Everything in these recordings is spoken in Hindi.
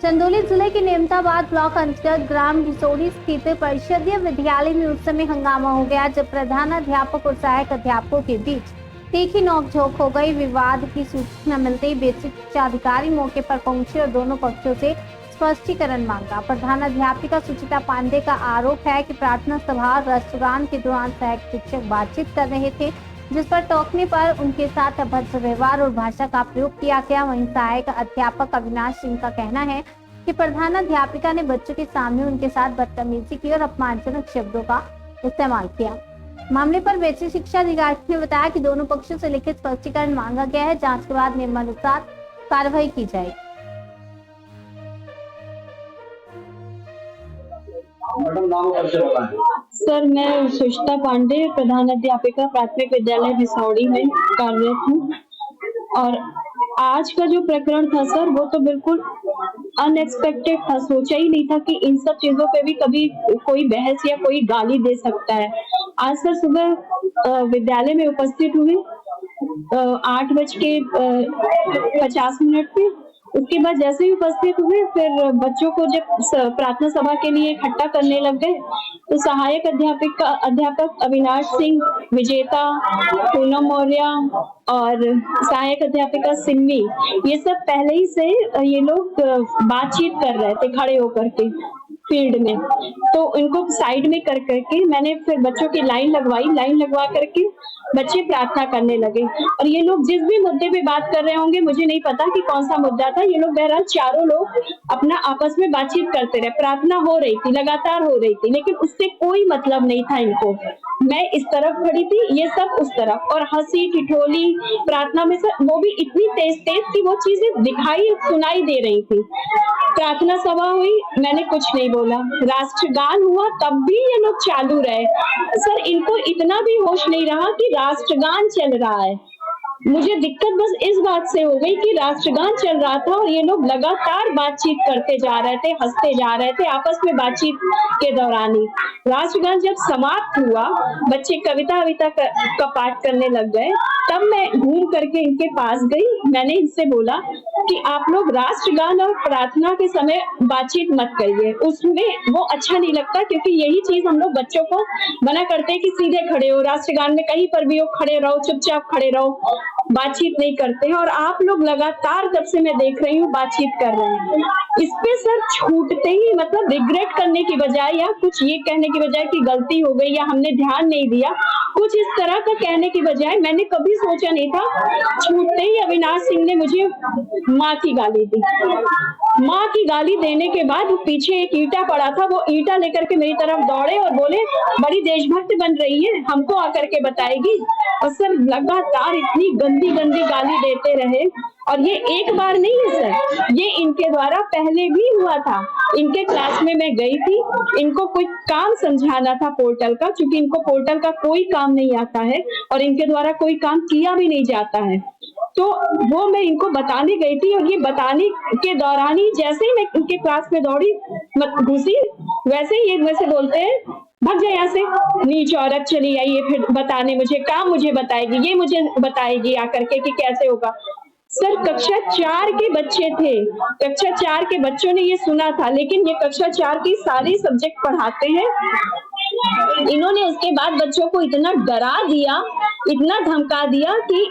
चंदौली जिले के नेमताबाद ब्लॉक अंतर्गत ग्राम घिसोड़ी स्थित परिषदीय विद्यालय में उस समय हंगामा हो गया जब प्रधानाध्यापक और सहायक अध्यापकों के बीच तीखी नोकझोंक हो गई। विवाद की सूचना मिलते ही बेसिक शिक्षा अधिकारी मौके पर पहुंचे और दोनों पक्षों से स्पष्टीकरण मांगा। प्रधानाध्यापिका सुचिता पांडे का आरोप है कि प्रार्थना सभा राष्ट्रगान के दौरान सहायक शिक्षक बातचीत कर रहे थे, जिस पर टोकने पर उनके साथ अभद्र व्यवहार और भाषा का प्रयोग किया गया। वहीं सहायक अध्यापक अविनाश सिंह का कहना है कि प्रधानाध्यापिका ने बच्चों के सामने उनके साथ बदतमीजी की और अपमानजनक शब्दों का इस्तेमाल किया। मामले पर बेसिक शिक्षा अधिकारी ने बताया कि दोनों पक्षों से लिखित स्पष्टीकरण मांगा गया है। जांच के बाद नियमानुसार कार्रवाई की जाएगी। सर, मैं सुचिता पांडे, प्रधानाध्यापिका प्राथमिक विद्यालय घिसौड़ी में कार्यरत हूँ। और आज का जो प्रकरण था सर, वो तो बिल्कुल अनएक्सपेक्टेड था। सोचा ही नहीं था कि इन सब चीजों पे भी कभी कोई बहस या कोई गाली दे सकता है। आज सर सुबह विद्यालय में उपस्थित हुए 8:50 पे। उसके बाद जैसे ही उपस्थित हुए, फिर बच्चों को जब प्रार्थना सभा के लिए इकट्ठा करने लग गए तो सहायक अध्यापक अविनाश सिंह, विजेता, पूनम मौर्य और सहायक अध्यापिका सिम्मी, ये सब पहले ही से ये लोग बातचीत कर रहे थे खड़े होकर के फील्ड में। तो इनको साइड में कर करके मैंने फिर बच्चों की लाइन लगवा करके बच्चे प्रार्थना करने लगे। और ये लोग जिस भी मुद्दे पे बात कर रहे होंगे, मुझे नहीं पता कि कौन सा मुद्दा था, ये लोग बहरहाल चारों लोग अपना आपस में बातचीत करते रहे। प्रार्थना हो रही थी, लगातार हो रही थी, लेकिन उससे कोई मतलब नहीं था इनको। मैं इस तरफ खड़ी थी, ये सब उस तरफ, और हंसी ठिठोली प्रार्थना में सर वो भी इतनी तेज कि वो चीजें दिखाई सुनाई दे रही थी। प्रार्थना सभा हुई, मैंने कुछ नहीं बोला। राष्ट्रगान हुआ, तब भी ये लोग चालू रहे। सर, इनको इतना भी होश नहीं रहा कि राष्ट्रगान चल रहा है। मुझे दिक्कत बस इस बात से हो गई कि राष्ट्रगान चल रहा था और ये लोग लगातार बातचीत करते जा रहे थे, हंसते जा रहे थे आपस में बातचीत के दौरान ही। राष्ट्रगान जब समाप्त हुआ, बच्चे कविता का पाठ करने लग गए, तब मैं घूम करके इनके पास गई। मैंने इनसे बोला कि आप लोग राष्ट्रगान और प्रार्थना के समय बातचीत मत करिए, उसमें वो अच्छा नहीं लगता, क्योंकि यही चीज हम लोग बच्चों को मना करते हैं कि सीधे खड़े हो, राष्ट्रगान में कहीं पर भी हो खड़े रहो, चुपचाप खड़े रहो, बातचीत नहीं करते हैं। और आप लोग लगातार जब से मैं देख रही हूँ बातचीत कर रहे हैं। इस पे सर छूटते ही, मतलब रिग्रेट करने की बजाय या कुछ ये कहने की बजाय कि गलती हो गई या हमने ध्यान नहीं दिया, कुछ इस तरह का कहने की बजाय, मैंने कभी सोचा नहीं था, छूटते ही अविनाश सिंह ने मुझे माँ की गाली दी। माँ की गाली देने के बाद पीछे एक ईंटा पड़ा था, वो ईंटा लेकर के मेरी तरफ दौड़े और बोले बड़ी देशभक्त बन रही है, हमको आकर के बताएगी। और सर लगातार इतनी गंदी गाली देते रहे। और ये एक बार नहीं है सर, ये इनके द्वारा पहले भी हुआ था। इनके क्लास में मैं गई थी, इनको कोई काम समझाना था पोर्टल का, क्योंकि इनको पोर्टल का कोई काम नहीं आता है और इनके द्वारा कोई काम किया भी नहीं जाता है। तो वो मैं इनको बताने गई थी, और ये बताने के दौरान ही जैसे ही मैं इनके क्लास में दौड़ी घुसी, वैसे ही ये वैसे बोलते हैं भाग जाए यहाँ से, नीच औरत चली आई है फिर बताने, मुझे काम मुझे बताएगी, ये मुझे बताएगी आकर के कि कैसे होगा। सर, कक्षा 4 के बच्चे थे, कक्षा 4 के बच्चों ने ये सुना था, लेकिन ये कक्षा 4 की सारी सब्जेक्ट पढ़ाते हैं। इन्होंने उसके बाद बच्चों को इतना डरा दिया, इतना धमका दिया कि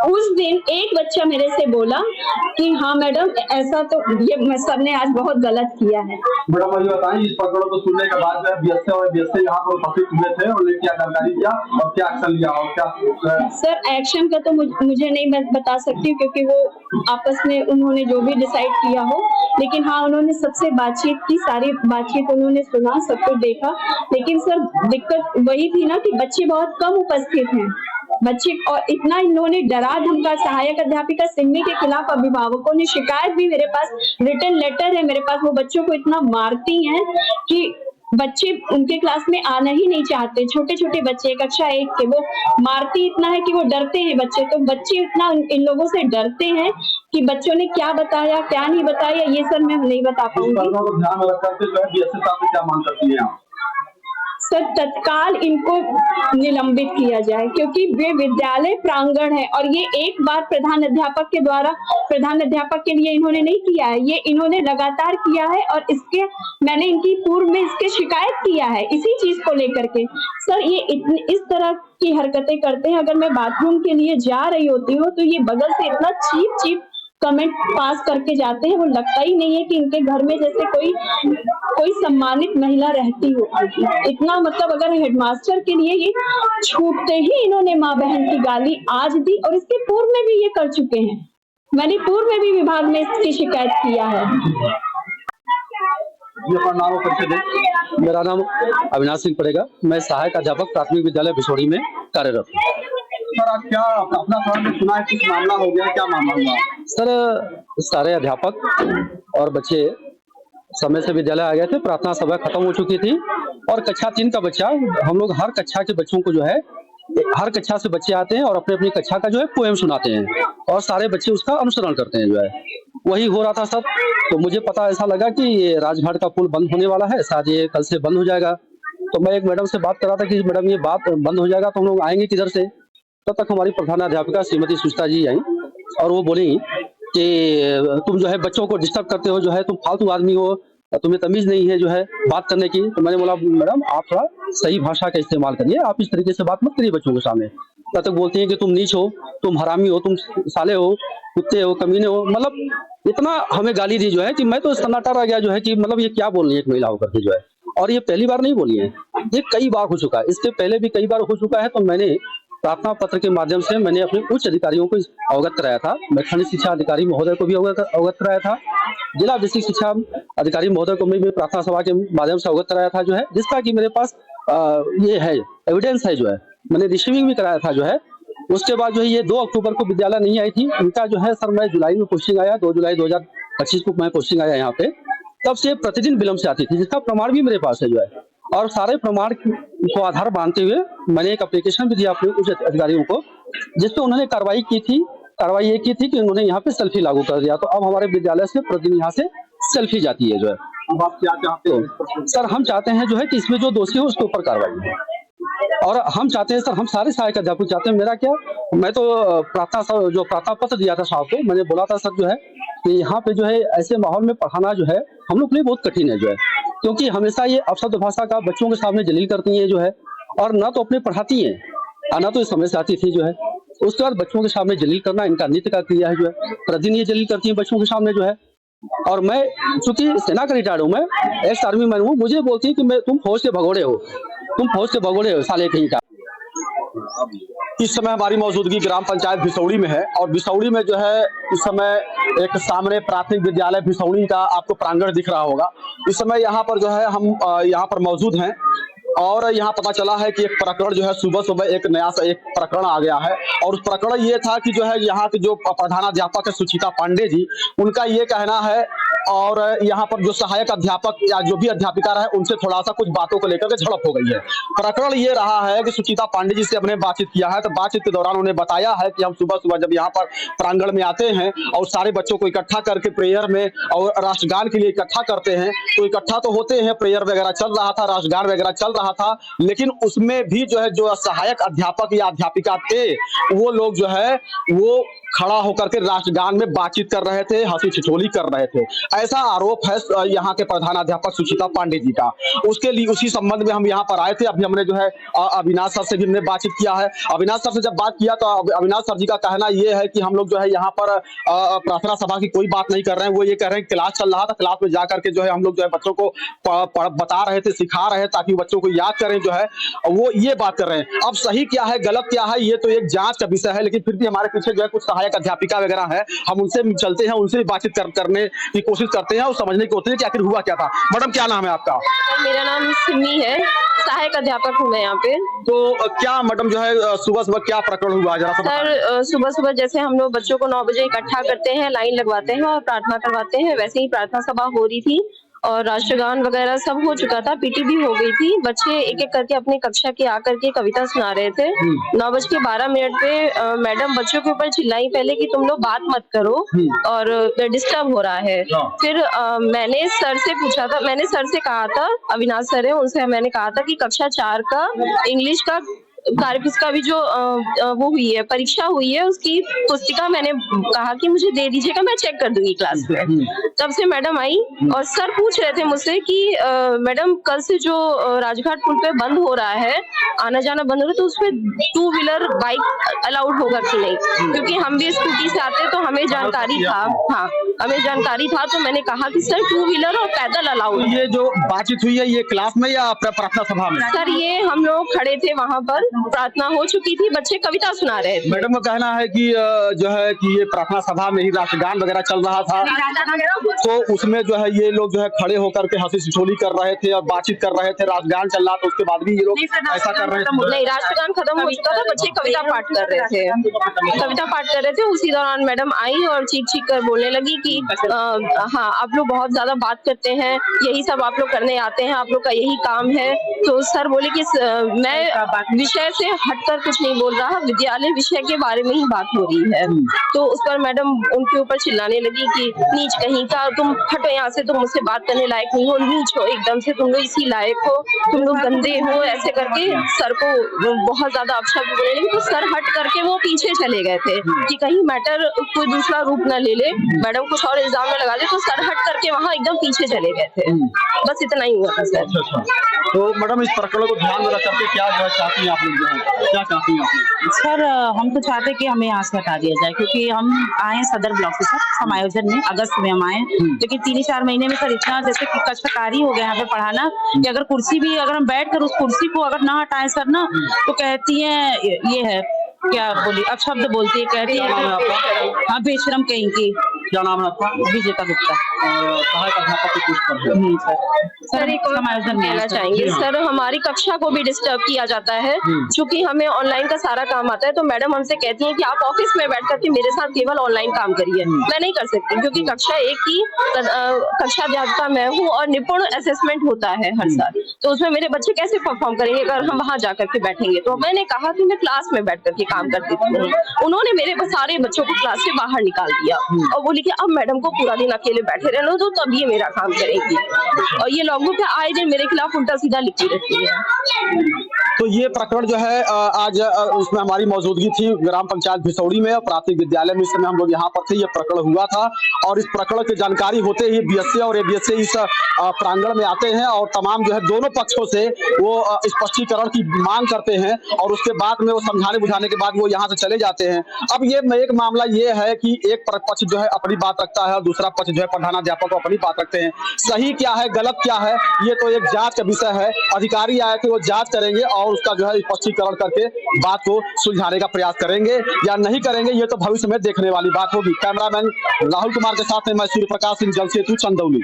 उस दिन एक बच्चा मेरे से बोला कि हाँ मैडम, ऐसा तो ये सर ने आज बहुत गलत किया है। मैडम मुझे बताएं, इस प्रकरण को सुनने के बाद बीएसए यहाँ पर उपस्थित हुए थे और क्या जानकारी दिया और क्या एक्शन लिया और क्या? सर, एक्शन का तो मुझे नहीं बता सकती, क्योंकि वो आपस में उन्होंने जो भी डिसाइड किया हो, लेकिन हाँ उन्होंने सबसे बातचीत की, सारी बातचीत उन्होंने सुना, सब कुछ देखा। लेकिन सर दिक्कत वही थी ना कि बच्चे बहुत कम उपस्थित हैं बच्चे, और इतना इन्होंने डरा धमका। सहायक अध्यापिका सिम्मी के खिलाफ अभिभावकों ने शिकायत भी, मेरे पास रिटन लेटर है मेरे पास, वो बच्चों को इतना मारती हैं कि बच्चे उनके क्लास में आना ही नहीं चाहते। छोटे छोटे बच्चे कक्षा 1 के, वो मारती इतना है कि वो डरते हैं बच्चे। तो बच्चे इतना इन लोगों से डरते हैं कि बच्चों ने क्या बताया क्या नहीं बताया, ये सर मैं नहीं बता पाऊंगी। ध्यान में रखकर क्या मांग करती है? सर तत्काल इनको निलंबित किया जाए, क्योंकि वे विद्यालय प्रांगण है और ये एक बार प्रधान अध्यापक के लिए इन्होंने नहीं किया है, ये इन्होंने लगातार किया है और मैंने इनकी पूर्व में इसके शिकायत किया है इसी चीज को लेकर के। सर ये इस तरह की हरकतें करते हैं। अगर मैं बाथरूम के लिए जा रही होती हूँ तो ये बगल से इतना चीप कमेंट पास करके जाते हैं, वो लगता ही नहीं है कि इनके घर में जैसे कोई सम्मानित महिला रहती हो। इतना मतलब अगर हेडमास्टर के लिए ये छूटते ही इन्होंने माँ बहन की गाली आज दी और इसके पूर्व में भी ये कर चुके हैं। मैंने पूर्व में भी विभाग में इसकी शिकायत किया है। ये अपना नाम और परिचय दें। मेरा नाम अविनाश सिंह पड़ेगा। मैं सहायक अध्यापक प्राथमिक विद्यालय भिसौड़ी में कार्यरत हूँ। सर आज क्या अपना सवाल में सुना है, कुछ मामला हो गया, क्या मामला हुआ? सर सारे अध्यापक और बच्चे समय से विद्यालय आ गए थे, प्रार्थना सभा खत्म हो चुकी थी और कक्षा 3 का बच्चा, हम लोग हर कक्षा के बच्चों को जो है, हर कक्षा से बच्चे आते हैं और अपनी अपनी कक्षा का जो है पोएम सुनाते हैं और सारे बच्चे उसका अनुसरण करते हैं जो है। वही हो रहा था सर। तो मुझे पता ऐसा लगा कि ये राजघाट का पुल बंद होने वाला है, शायद ये कल से बंद हो जाएगा। तो मैं एक मैडम से बात कर रहा था कि मैडम ये बात बंद हो जाएगा तो हम लोग आएंगे किधर से। तब तक हमारी प्रधानाध्यापिका श्रीमती सुचिता जी आई और वो बोली कि तुम जो है बच्चों को डिस्टर्ब करते हो, जो है तुम फालतू आदमी हो, तुम्हें तमीज नहीं है जो है बात करने की। तो मैंने बोला मैडम आप थोड़ा सही भाषा का इस्तेमाल करिए, आप इस तरीके से बात मत करिए बच्चों के सामने। तब तक बोलती हैं कि तुम नीच हो, तुम हरामी हो, तुम साले हो, कुत्ते हो, कमीने हो। मतलब इतना हमें गाली दी जो है कि मैं तो सन्नाटा रह गया जो है कि मतलब ये क्या बोल रही है एक महिला होकर के जो है। और ये पहली बार नहीं बोली है, ये कई बार हो चुका है, इससे पहले भी कई बार हो चुका है। तो मैंने प्रार्थना पत्र के माध्यम से मैंने अपने उच्च अधिकारियों को अवगत कराया था। मैं खंड शिक्षा अधिकारी महोदय को भी अवगत कराया था, जिला विशिक शिक्षा अधिकारी महोदय को मैं प्रार्थना सभा के माध्यम से अवगत कराया था जो है, जिसका कि मेरे पास ये है एविडेंस है जो है। मैंने रिसीविंग भी कराया था जो है। उसके बाद जो है ये 2 अक्टूबर को विद्यालय नहीं आई थी, उनका जो है सर मैं जुलाई में पोस्टिंग आया, 2 जुलाई 2025 को मैं पोस्टिंग आया यहाँ पे। तब से प्रतिदिन विलंब से आती थी, जिसका प्रमाण भी मेरे पास है जो है। और सारे प्रमाण को आधार मानते हुए मैंने एक एप्लीकेशन भी दिया अपने उच्च अधिकारियों को, जिसपे उन्होंने कार्रवाई की थी। कार्रवाई ये की थी कि उन्होंने यहाँ पे सेल्फी लागू कर दिया। तो अब हमारे विद्यालय से प्रतिदिन यहाँ से सेल्फी जाती है जो है। अब आप क्या चाहते हो? सर हम चाहते हैं जो है कि इसमें जो दोषी हो उसके ऊपर कार्रवाई हो। और हम चाहते हैं सर, हम सारे सहायक अध्यापक चाहते हैं। मेरा क्या, मैं तो प्रार्थना पत्र दिया था साहब को, मैंने बोला था सर जो है कि यहाँ पे जो है ऐसे माहौल में पढ़ाना जो है हम लोग के लिए बहुत कठिन है जो है, क्योंकि हमेशा ये अपशब्द भाषा का बच्चों के सामने जलील करती है जो है, और ना तो अपने पढ़ाती है और ना तो इस समय से आती थी जो है। उसके बाद बच्चों के सामने जलील करना इनका नित्य का क्रिया है जो है, प्रतिदिन ये जलील करती है बच्चों के सामने जो है। और मैं चूंकि सेना का रिटायर्ड हूँ, मैं एक्स आर्मी मैन हूँ, मुझे बोलती है कि तुम फौज के भगोड़े हो, तुम फौज के भगोड़े हो साले कहीं का। इस समय हमारी मौजूदगी ग्राम पंचायत भिसौड़ी में है और भिसौड़ी में जो है इस समय एक सामने प्राथमिक विद्यालय भिसौड़ी का आपको प्रांगण दिख रहा होगा। इस समय यहाँ पर जो है हम यहाँ पर मौजूद हैं और यहाँ पता चला है कि एक प्रकरण जो है सुबह एक नया सा एक प्रकरण आ गया है। और उस प्रकरण ये था कि जो है यहाँ के जो प्रधानाध्यापक है सुचिता पांडे जी, उनका ये कहना है और यहाँ पर जो सहायक अध्यापक या जो भी अध्यापिका रहे उनसे थोड़ा सा कुछ बातों को लेकर के झड़प हो गई है। प्रकरण ये रहा है कि सुचिता पांडे जी से हमने बातचीत किया है, तो बातचीत के दौरान उन्हें बताया है कि हम सुबह जब यहाँ पर प्रांगण में आते हैं और सारे बच्चों को इकट्ठा करके प्रेयर में और राष्ट्रगान के लिए इकट्ठा करते हैं, तो इकट्ठा तो होते हैं, प्रेयर वगैरह चल रहा था, राष्ट्रगान वगैरह चल रहा था, लेकिन उसमें भी जो है जो सहायक अध्यापक या अध्यापिका थे वो लोग जो है वो खड़ा होकर के राष्ट्रगान में बातचीत कर रहे थे, हंसी ठिठोली कर रहे थे। ऐसा आरोप है यहाँ के प्रधानाध्यापक सुचिता पांडे जी का। उसके लिए उसी संबंध में हम यहाँ पर आए थे। अभी हमने जो है अविनाश सर से भी हमने बातचीत किया है। अविनाश सर से जब बात किया तो अविनाश सर जी का कहना ये है कि हम लोग जो है यहाँ पर प्रार्थना सभा की कोई बात नहीं कर रहे हैं। वो ये कह रहे हैं क्लास चल रहा था, क्लास में जाकर के जो है हम लोग जो है बच्चों को बता रहे थे, सिखा रहे हैं ताकि बच्चों को याद करें जो है, वो ये बात कर रहे हैं। अब सही क्या है गलत क्या है ये तो एक जांच का विषय है, लेकिन फिर भी हमारे पीछे जो है कुछ सहायक अध्यापिका वगैरह है, हम उनसे चलते हैं, उनसे भी बातचीत करने की कोशिश करते हैं और समझने की कोशिश है कि आखिर हुआ क्या था। मैडम क्या नाम है आपका? मेरा नाम सिमी है, सहायक अध्यापक हूँ मैं यहाँ पे। तो क्या मैडम जो है सुबह क्या प्रकरण हुआ जरा सर? सुबह जैसे हम लोग बच्चों को 9 बजे इकट्ठा करते हैं, लाइन लगवाते हैं और प्रार्थना करवाते हैं, वैसे ही प्रार्थना सभा हो रही थी और राष्ट्रगान वगैरह सब हो चुका था, पीटी भी हो गई थी। बच्चे एक एक करके अपनी कक्षा के आकर के कविता सुना रहे थे। 9:12 पे मैडम बच्चों के ऊपर चिल्लाई पहले कि तुम लोग बात मत करो और डिस्टर्ब हो रहा है। फिर मैंने सर से पूछा था, मैंने सर से कहा था, अविनाश सर है, उनसे मैंने कहा था कि कक्षा 4 का इंग्लिश का कार्पिस का भी जो वो हुई है, परीक्षा हुई है, उसकी पुस्तिका मैंने कहा कि मुझे दे दीजिएगा, मैं चेक कर दूंगी क्लास में। तब से मैडम आई और सर पूछ रहे थे मुझसे कि मैडम कल से जो राजघाट पुल पे बंद हो रहा है, आना जाना बंद हो रहा है, तो उसमें 2 व्हीलर बाइक अलाउड होगा कि नहीं, क्योंकि हम भी स्कूटी से आते तो हमें जानकारी था। हाँ, हमें जानकारी था, तो मैंने कहा कि सर 2 व्हीलर और पैदल अलाउड। ये जो बातचीत हुई है ये क्लास में या प्रार्थना सभा में? सर ये हम लोग खड़े थे वहाँ पर, प्रार्थना हो चुकी थी, बच्चे कविता सुना रहे थे। मैडम का कहना है कि जो है कि ये प्रार्थना सभा में ही राष्ट्रगान वगैरह चल रहा था, तो उसमें जो है ये लोग जो है खड़े होकर के हंसी ठिठोली कर रहे थे और बातचीत कर रहे थे। राष्ट्रगान चल रहा था, उसके बाद भी ये लोग ऐसा कर रहे थे? नहीं, राष्ट्रगान खत्म हो चुका था, बच्चे कविता पाठ कर रहे थे, उसी दौरान मैडम आई और चीख कर बोलने लगी कि हाँ, आप लोग बहुत ज्यादा बात करते हैं, यही सब आप लोग करने आते हैं, आप लोग का यही काम है। तो सर बोले कि मैं विषय से हटकर कुछ नहीं बोल रहा, विद्यालय विषय के बारे में ही बात हो रही है। तो उस पर मैडम उनके ऊपर चिल्लाने लगी कि नीच कहीं का, तुम हटो यहाँ से, तुम मुझसे बात करने लायक नहीं हो, नीच हो एकदम से, तुम लोग इसी लायक हो, तुम लोग गंदे हो, ऐसे करके सर को बहुत ज्यादा अपशब्द बोलने लगी। तो सर हट करके वो पीछे चले गए थे कि कहीं मैटर कोई दूसरा रूप न ले ले, मैडम कुछ और इल्जाम में लगा दे, तो सर हट करके वहाँ एकदम पीछे चले गए थे। बस इतना ही हुआ था सर। तो मैडम इस प्रकरण को ध्यान में रख करके क्या चाहती हैं आप लोग, जो है क्या चाहती हैं आप? सर हम तो चाहते हैं कि हमें यहाँ से हटा दिया जाए, क्योंकि हम आए सदर ब्लॉक से सर समायोजन में, अगस्त में हम आए, लेकिन 3-4 महीने में सर इतना जैसे कि कष्टकारी हो गया यहाँ पे पढ़ाना कि अगर कुर्सी भी अगर हम बैठ कर उस कुर्सी को अगर ना हटाएं सर ना, तो कहती है ये है क्या बोली, अपशब्द बोलती है, कहती है हाँ बेशरम कहीं की। क्या नाम है आपका? विजेता गुप्ता। सहायक अध्यापक के पोस्ट पर है। सर एक और कहना चाहेंगे सर, हमारी कक्षा को भी डिस्टर्ब किया जाता है, क्योंकि हमें ऑनलाइन का सारा काम आता है। तो मैडम हमसे कहती हैं कि आप ऑफिस में बैठ करके मेरे साथ केवल ऑनलाइन काम करिए। मैं नहीं कर सकती, क्योंकि कक्षा 1 की कक्षा अध्यापिका मैं हूँ और निपुण असेसमेंट होता है हर साल, तो उसमें मेरे बच्चे कैसे परफॉर्म करेंगे अगर हम वहाँ जाकर के बैठेंगे। तो मैंने कहा कि मैं क्लास में बैठ करके काम करती थी, उन्होंने मेरे सारे बच्चों को क्लास से बाहर निकाल दिया और बोली कि अब मैडम को पूरा दिन अकेले बैठे रहना दो, तब ये मेरा काम करेगी। और ये लॉगबुक पे आए दिन मेरे खिलाफ उल्टा सीधा लिखती रहती है। तो ये प्रकरण जो है आज उसमें हमारी मौजूदगी थी ग्राम पंचायत भिसौड़ी में, प्राथमिक विद्यालय में। इस समय हम लोग यहाँ पर थे, ये प्रकरण हुआ था और इस प्रकरण की जानकारी होते ही बीएसए और एबीएसए इस प्रांगण में आते हैं और तमाम जो है दोनों पक्षों से वो स्पष्टीकरण की मांग करते हैं और उसके बाद में वो समझाने बुझाने के बाद वो यहाँ से चले जाते हैं। अब ये एक मामला ये है कि एक पक्ष जो है अपनी बात रखता है और दूसरा पक्ष जो है प्रधानाध्यापक को अपनी बात रखते हैं। सही क्या है गलत क्या है ये तो एक जांच का विषय है, अधिकारी आए थे वो जांच करेंगे और उसका जो है स्पष्टीकरण करके बात को सुलझाने का प्रयास करेंगे या नहीं करेंगे ये तो भविष्य में देखने वाली बात होगी। कैमरामैन राहुल कुमार के साथ में मैं सूर्य प्रकाश सिंह, जल सेतु, चंदौली।